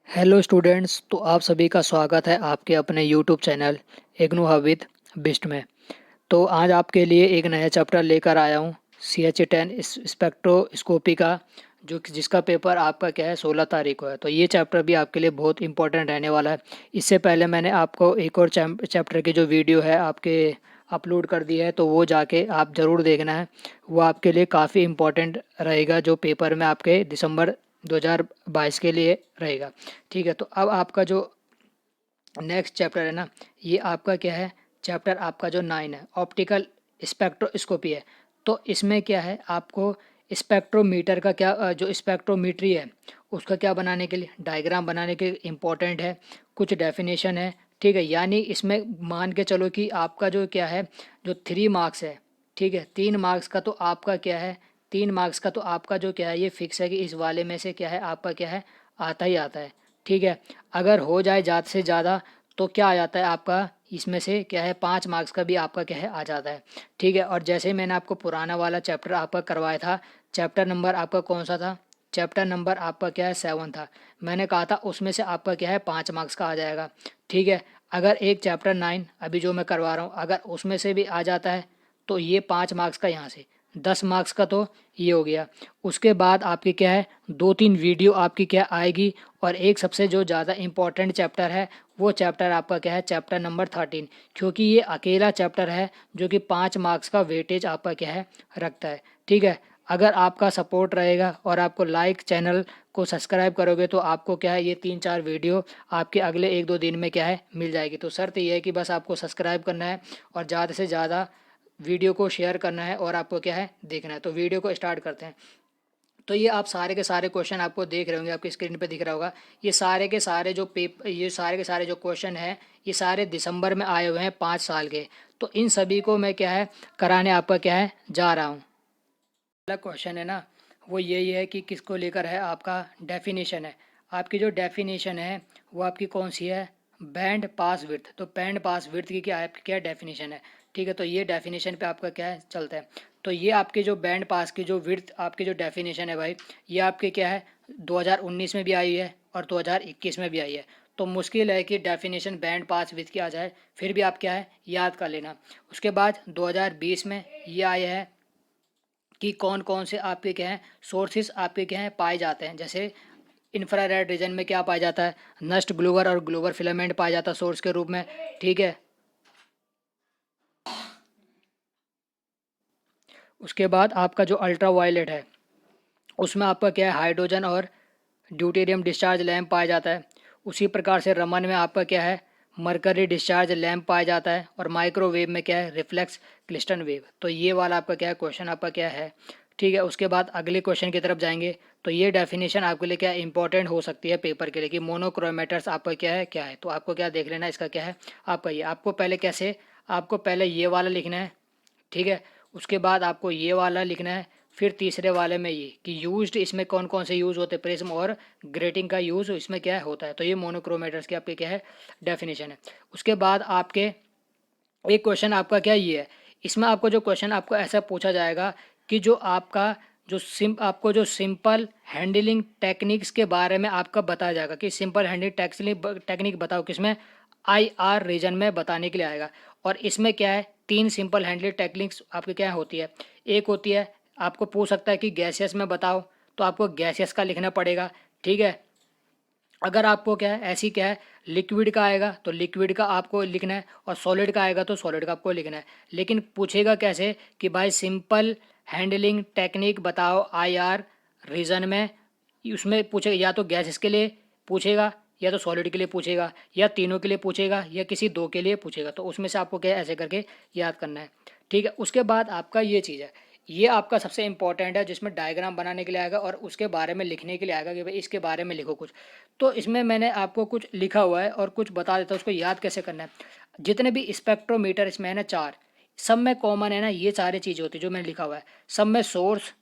Hello students, तो आप सभी का स्वागत है आपके अपने YouTube channel IGNOU with best में। तो आज आपके लिए एक नया चैप्टर लेकर आया हूँ, CH10 स्पेक्ट्रोस्कोपी का, जो जिसका पेपर आपका क्या है 16 तारीख को है। तो ये चैप्टर भी आपके लिए बहुत इंपॉर्टेंट रहने वाला है। इससे पहले मैंने आपको एक और चैप्टर की जो वीडियो है आपके अपलोड कर दी है, तो वो जाके आप ज़रूर देखना है। वो आपके लिए काफ़ी इम्पोर्टेंट रहेगा, जो पेपर में आपके दिसंबर 2022 के लिए रहेगा। ठीक है, तो अब आपका जो नेक्स्ट चैप्टर है ना, ये आपका क्या है, चैप्टर आपका जो 9 है, ऑप्टिकल स्पेक्ट्रोस्कोपी है। तो इसमें क्या है, आपको स्पेक्ट्रोमीटर का क्या जो स्पेक्ट्रोमीट्री है उसका क्या बनाने के लिए, डायग्राम बनाने के लिए इम्पोर्टेंट है, कुछ डेफिनेशन है। ठीक है, यानी इसमें मान के चलो कि आपका जो क्या है, जो 3 मार्क्स है, ठीक है, 3 मार्क्स का तो आपका क्या है, 3 मार्क्स का तो आपका जो क्या है ये फिक्स है कि इस वाले में से क्या है आपका क्या है आता ही आता है। ठीक है, अगर हो जाए ज़्यादा से ज़्यादा तो क्या आ जाता है आपका, इसमें से क्या है 5 मार्क्स का भी आपका क्या है आ जाता है। ठीक है, और जैसे मैंने आपको पुराना वाला चैप्टर आपका करवाया था, चैप्टर नंबर आपका कौन सा था, चैप्टर नंबर आपका क्या है 7 था। मैंने कहा था उसमें से आपका क्या है 5 मार्क्स का आ जाएगा। ठीक है, अगर एक चैप्टर 9 अभी जो मैं करवा रहा हूँ अगर उसमें से भी आ जाता है तो ये 5 मार्क्स का यहाँ से 10 मार्क्स का तो ये हो गया। उसके बाद आपकी क्या है 2-3 वीडियो आपकी क्या आएगी, और एक सबसे जो ज़्यादा इम्पॉर्टेंट चैप्टर है वो चैप्टर आपका क्या है चैप्टर नंबर 13, क्योंकि ये अकेला चैप्टर है जो कि 5 मार्क्स का वेटेज आपका क्या है रखता है। ठीक है, अगर आपका सपोर्ट रहेगा और आपको लाइक चैनल को सब्सक्राइब करोगे तो आपको क्या है ये 3-4 वीडियो आपके अगले 1-2 दिन में क्या है मिल जाएगी। तो शर्त ये है कि बस आपको सब्सक्राइब करना है और ज़्यादा से ज़्यादा वीडियो को शेयर करना है और आपको क्या है देखना है। तो वीडियो को स्टार्ट करते हैं। तो ये आप सारे के सारे क्वेश्चन आपको देख रहे होंगे, आपकी स्क्रीन पे दिख रहा होगा। ये सारे के सारे जो ये सारे के सारे जो क्वेश्चन हैं ये सारे दिसंबर में आए हुए हैं 5 साल के। तो इन सभी को मैं क्या है कराने आपका क्या है जा रहा हूँ। पहला क्वेश्चन है ना, वो यही है कि किसको लेकर है, आपका डेफिनेशन है। आपकी जो डेफिनेशन है वो आपकी कौन सी है, बैंड पास विड्थ। तो बैंड पास विड्थ की क्या आपकी क्या डेफिनेशन है। ठीक है, तो ये डेफिनेशन पे आपका क्या है चलता है। तो ये आपके जो बैंड पास की जो विड्थ आपकी जो डेफिनेशन है भाई, ये आपके क्या है 2019 में भी आई है और 2021 में भी आई है। तो मुश्किल है कि डेफिनेशन बैंड पास विड्थ की आ जाए, फिर भी आप क्या है याद कर लेना। उसके बाद 2020 में ये आए हैं कि कौन कौन से आपके क्या हैं सोर्सेज आपके क्या हैं पाए जाते हैं। जैसे इंफ्रारेड रीजन में क्या पाया जाता है, नष्ट ग्लोवर और ग्लोवर फिलामेंट पाया जाता है सोर्स के रूप में। ठीक है, उसके बाद आपका जो अल्ट्रा वायलेट है उसमें आपका क्या है हाइड्रोजन और ड्यूटेरियम डिस्चार्ज लैम्प पाया जाता है। उसी प्रकार से रमन में आपका क्या है मरकरी डिस्चार्ज लैम्प पाया जाता है, और माइक्रोवेव में क्या है रिफ्लेक्स क्लिस्टन वेव। तो ये वाला आपका क्या है क्वेश्चन आपका क्या है। ठीक है, उसके बाद अगले क्वेश्चन की तरफ जाएंगे। तो ये डेफिनेशन आपके लिए क्या इंपॉर्टेंट हो सकती है पेपर के लिए कि मोनोक्रोमेटर्स आपका क्या है। तो आपको क्या देख लेना इसका क्या है आपका ये, आपको पहले कैसे, आपको पहले ये वाला लिखना है। ठीक है, उसके बाद आपको ये वाला लिखना है, फिर तीसरे वाले में ये कि यूज्ड इसमें कौन कौन से यूज़ होते हैं, प्रिज्म और ग्रेटिंग का यूज़ इसमें क्या होता है। तो ये मोनोक्रोमेटर्स की आपके क्या है डेफिनेशन है। उसके बाद आपके एक क्वेश्चन आपका क्या ये है, इसमें आपको जो क्वेश्चन आपको ऐसा पूछा जाएगा कि जो आपका आपको जो सिंपल हैंडलिंग टेक्निक्स के बारे में आपका बताया जाएगा कि सिंपल हैंडलिंग टेक्निक बताओ किसमें, IR रीजन में बताने के लिए आएगा। और इसमें क्या है 3 सिंपल हैंडलिंग टेक्निक्स आपकी क्या होती है। एक होती है, आपको पूछ सकता है कि गैसियस में बताओ, तो आपको गैसियस का लिखना पड़ेगा। ठीक है, अगर आपको क्या है ऐसी क्या है लिक्विड का आएगा तो लिक्विड का आपको लिखना है, और सॉलिड का आएगा तो सॉलिड का आपको लिखना है। लेकिन पूछेगा कैसे कि भाई सिंपल हैंडलिंग टेक्निक बताओ IR रीजन में, उसमें पूछेगा या तो गैसेस के लिए पूछेगा, या तो सॉलिड के लिए पूछेगा, या तीनों के लिए पूछेगा, या किसी दो के लिए पूछेगा। तो उसमें से आपको क्या है ऐसे करके याद करना है। ठीक है, उसके बाद आपका ये चीज़ है, ये आपका सबसे इंपॉर्टेंट है जिसमें डायग्राम बनाने के लिए आएगा और उसके बारे में लिखने के लिए आएगा कि भाई इसके बारे में लिखो कुछ। तो इसमें मैंने आपको कुछ लिखा हुआ है और कुछ बता देता हूँ उसको याद कैसे करना है। जितने भी स्पेक्ट्रोमीटर इसमें है ना 4, सब में कॉमन है ना ये सारी चीज़ें होती है जो मैंने लिखा हुआ है। सब में सोर्स,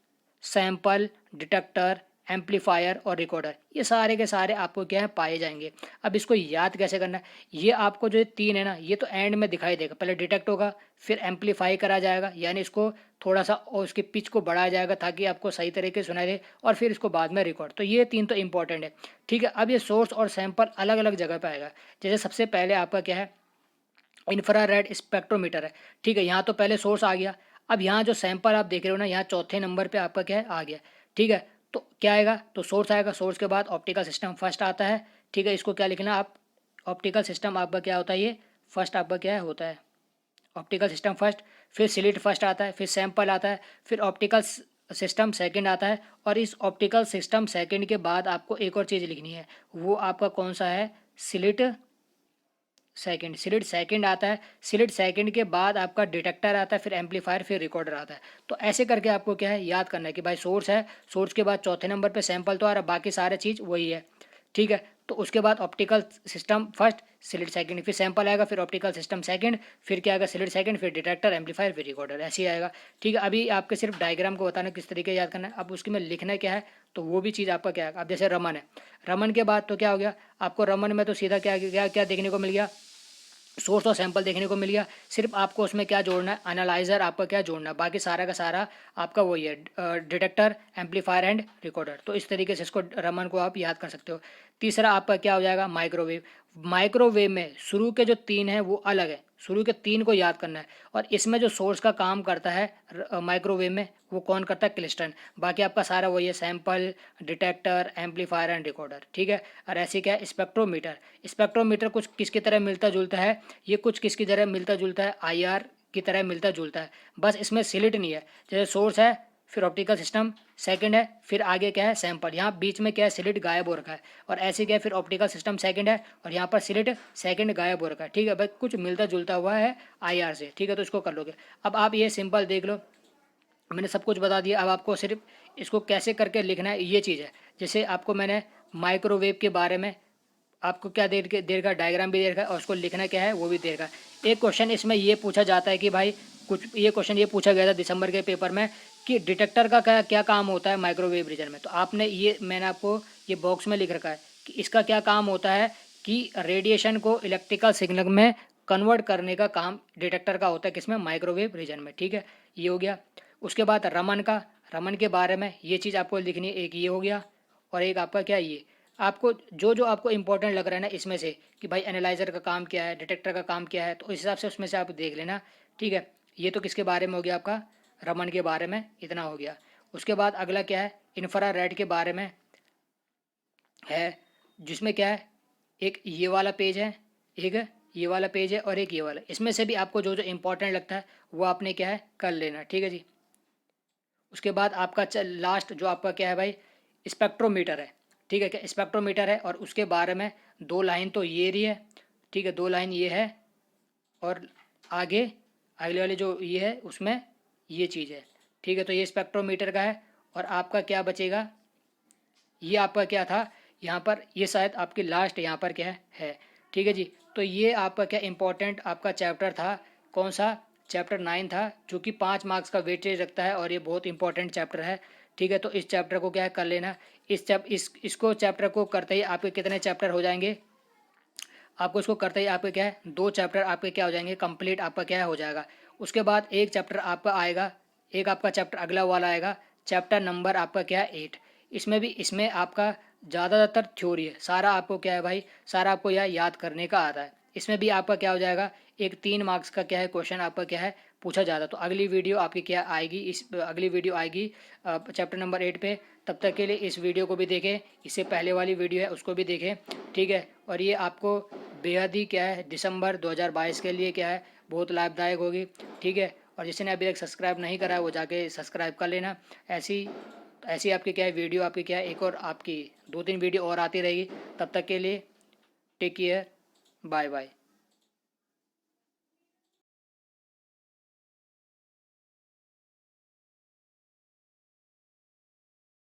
सैंपल, डिटेक्टर, एम्पलीफायर और रिकॉर्डर, ये सारे के सारे आपको क्या है पाए जाएंगे। अब इसको याद कैसे करना है, ये आपको जो 3 है ना, ये तो एंड में दिखाई देगा, पहले डिटेक्ट होगा, फिर एम्पलीफाई करा जाएगा, यानी इसको थोड़ा सा और उसकी पिच को बढ़ाया जाएगा ताकि आपको सही तरीके से सुनाई दे, और फिर इसको बाद में रिकॉर्ड। तो ये 3 तो इंपॉर्टेंट है, ठीक है। अब ये सोर्स और सैंपल अलग अलग जगह पर आएगा। जैसे सबसे पहले आपका क्या है, इंफ्रारेड स्पेक्ट्रोमीटर है, ठीक है। यहाँ तो पहले सोर्स आ गया, अब यहाँ जो सैंपल आप देख रहे हो ना, यहाँ चौथे नंबर पे आपका क्या है आ गया, ठीक है। तो क्या आएगा, तो सोर्स आएगा, सोर्स के बाद ऑप्टिकल सिस्टम फर्स्ट आता है, ठीक है। इसको क्या लिखना आप, ऑप्टिकल सिस्टम आपका क्या होता है, ये फर्स्ट आपका क्या है होता है, ऑप्टिकल सिस्टम फर्स्ट, फिर स्लिट फर्स्ट आता है, फिर सैंपल आता है, फिर ऑप्टिकल सिस्टम सेकंड आता है, और इस ऑप्टिकल सिस्टम सेकंड के बाद आपको एक और चीज़ लिखनी है, वो आपका कौन सा है, स्लिट सेकंड। स्लिट सेकंड आता है, स्लिट सेकंड के बाद आपका डिटेक्टर आता है, फिर एम्पलीफायर, फिर रिकॉर्डर आता है। तो ऐसे करके आपको क्या है याद करना है कि भाई सोर्स है, सोर्स के बाद चौथे नंबर पे सैंपल तो आ रहा, बाकी सारे चीज़ वही है, ठीक है। तो उसके बाद optical system first, slit second, फिर सैंपल आएगा, फिर ऑप्टिकल सिस्टम सेकंड, फिर क्या आएगा स्लिट सेकंड, फिर डिटेक्टर, एम्पलीफायर, फिर रिकॉर्डर, ऐसे ही आएगा, ठीक है। अभी आपके सिर्फ डायग्राम को बताना किस तरीके याद करना है, अब उसके में लिखना क्या है, तो वो भी चीज़ आपका क्या है। अब जैसे रमन है, रमन के बाद तो क्या हो गया आपको, रमन में तो सीधा क्या क्या क्या देखने को मिल गया, सोर्स और सैंपल देखने को मिल गया। सिर्फ आपको उसमें क्या जोड़ना है, एनालाइजर आपका क्या जोड़ना है, बाकी सारा का सारा आपका वही है, डिटेक्टर, एम्पलीफायर एंड रिकॉर्डर। तो इस तरीके से इसको रमन को आप याद कर सकते हो। तीसरा आपका क्या हो जाएगा, माइक्रोवेव। माइक्रोवेव में शुरू के जो 3 हैं वो अलग है, शुरू के 3 को याद करना है, और इसमें जो सोर्स का काम करता है माइक्रोवेव में, वो कौन करता है, क्लिस्टन। बाकी आपका सारा वही है, sample, detector, amplifier and recorder, ठीक है। और ऐसे क्या है, स्पेक्ट्रोमीटर। स्पेक्ट्रोमीटर कुछ किसकी तरह मिलता जुलता है, ये कुछ किसकी तरह मिलता जुलता है, आईआर की तरह मिलता जुलता है, बस इसमें स्लिट नहीं है। जैसे सोर्स है, फिर ऑप्टिकल सिस्टम सेकंड है, फिर आगे क्या है सैंपल, यहाँ बीच में क्या है स्लिट गायब हो रखा है, और ऐसे क्या है फिर ऑप्टिकल सिस्टम सेकंड है, और यहाँ पर स्लिट सेकंड गायब हो रखा है, ठीक है भाई, कुछ मिलता जुलता हुआ है आईआर से, ठीक है। तो इसको कर लोगे। अब आप ये सिंपल देख लो, मैंने सब कुछ बता दिया। अब आपको सिर्फ इसको कैसे करके लिखना है ये चीज़ है। जैसे आपको मैंने माइक्रोवेव के बारे में आपको क्या देर का डायग्राम भी दे रखा है, और उसको लिखना क्या है वो भी दे रखा है। एक क्वेश्चन इसमें ये पूछा जाता है कि भाई, कुछ ये क्वेश्चन ये पूछा गया था दिसंबर के पेपर में कि डिटेक्टर का क्या क्या काम होता है माइक्रोवेव रीजन में। तो आपने ये, मैंने आपको ये बॉक्स में लिख रखा है कि इसका क्या काम होता है, कि रेडिएशन को इलेक्ट्रिकल सिग्नल में कन्वर्ट करने का काम डिटेक्टर का होता है, किसमें, माइक्रोवेव रीजन में, ठीक है। ये हो गया। उसके बाद रमन का, रमन के बारे में ये चीज़ आपको लिखनी है, एक ये हो गया, और एक आपका क्या, ये आपको जो जो आपको इंपॉर्टेंट लग रहा है ना इसमें से, कि भाई एनालाइजर का काम क्या है, डिटेक्टर का काम क्या है, तो इस हिसाब से उसमें से आप देख लेना, ठीक है। ये तो किसके बारे में हो गया आपका, रमन के बारे में इतना हो गया। उसके बाद अगला क्या है, इंफ्रारेड के बारे में है, जिसमें क्या है, एक ये वाला पेज है, एक ये वाला पेज है, और एक ये वाला। इसमें से भी आपको जो जो इंपॉर्टेंट लगता है वो आपने क्या है कर लेना, ठीक है जी। उसके बाद आपका लास्ट जो आपका क्या है भाई, स्पेक्ट्रोमीटर है, ठीक है। क्या स्पेक्ट्रोमीटर है, और उसके बारे में 2 लाइन तो ये रही है, ठीक है, 2 लाइन ये है, और आगे अगले वाले जो ये है उसमें ये चीज़ है, ठीक है। तो ये स्पेक्ट्रोमीटर का है, और आपका क्या बचेगा, ये आपका क्या था यहाँ पर, ये शायद आपकी लास्ट यहाँ पर क्या है, ठीक है जी। तो ये आपका क्या इंपॉर्टेंट आपका चैप्टर था, कौन सा, चैप्टर 9 था, जो कि 5 मार्क्स का वेटेज रखता है, और ये बहुत इंपॉर्टेंट चैप्टर है, ठीक है। तो इस चैप्टर को क्या है कर लेना। इसको चैप्टर को करते ही आपके कितने चैप्टर हो जाएंगे, आपको इसको करते ही आपके क्या है 2 चैप्टर आपके क्या हो जाएंगे कंप्लीट, आपका क्या हो जाएगा। उसके बाद एक चैप्टर आपका आएगा, एक आपका चैप्टर अगला वाला आएगा, चैप्टर नंबर आपका क्या है 8। इसमें भी, इसमें आपका ज़्यादातर थ्योरी है, सारा आपको क्या है भाई, सारा आपको यह याद करने का आता है। इसमें भी आपका क्या हो जाएगा, एक 3 मार्क्स का क्या है क्वेश्चन आपका क्या है पूछा जाता। तो अगली वीडियो आपकी क्या आएगी, इस अगली वीडियो आएगी चैप्टर नंबर 8 पे। तब तक के लिए इस वीडियो को भी देखें, इससे पहले वाली वीडियो है उसको भी देखें, ठीक है। और ये आपको बेहद ही क्या है दिसंबर 2022 के लिए क्या है बहुत लाभदायक होगी, ठीक है। और जिसने अभी तक सब्सक्राइब नहीं करा है वो जाके सब्सक्राइब कर लेना। ऐसी ऐसी आपकी क्या है वीडियो आपकी क्या है एक और आपकी 2-3 वीडियो और आती रहेगी। तब तक के लिए टेक केयर, बाय बाय।